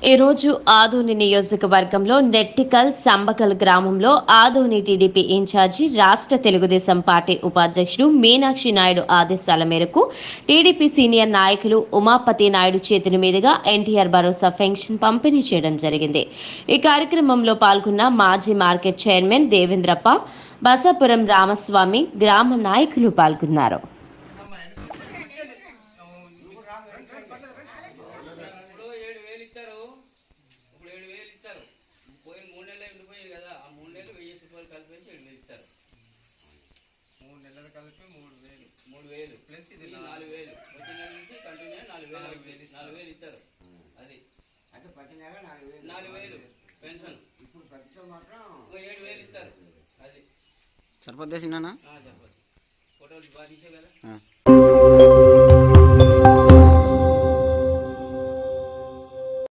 ఈరోజు ఆదోని నియోజకవర్గంలో నెట్టికల్ సంబకల్ గ్రామంలో ఆదోని టీడీపీ ఇన్ఛార్జి రాష్ట్ర తెలుగుదేశం పార్టీ ఉపాధ్యక్షుడు మీనాక్షి నాయుడు ఆదేశాల మేరకు టీడీపీ సీనియర్ నాయకులు ఉమాపతి నాయుడు చేతుల మీదుగా ఎన్టీఆర్ భరోసా పెన్షన్ పంపిణీ చేయడం జరిగింది. ఈ కార్యక్రమంలో పాల్గొన్న మాజీ మార్కెట్ చైర్మన్ దేవేంద్రప్ప, బసాపురం రామస్వామి, గ్రామ నాయకులు పాల్గొన్నారు. పోయిన 3 నెలలు ఉండిపోయాయి కదా, ఆ 3 నెలలు 1000 రూపాయలు కలిపేసి 7,000 ఇస్తారు. 3 నెలలు కలిపి 3,000 ప్లస్ ఇది 4,000 వచ్చే నెల నుంచి కంటిన్యూ 4,000 ఇస్తారు. అది అంటే ప్రతి నెల 4,000 పెన్షన్. ఇప్పుడు ప్రతితో మాత్రం 7,000 ఇస్తారు. అది సరిపోద్ది సిన్న సరిపోతుంది. ఫోటోలు బాగా తీసే కదా.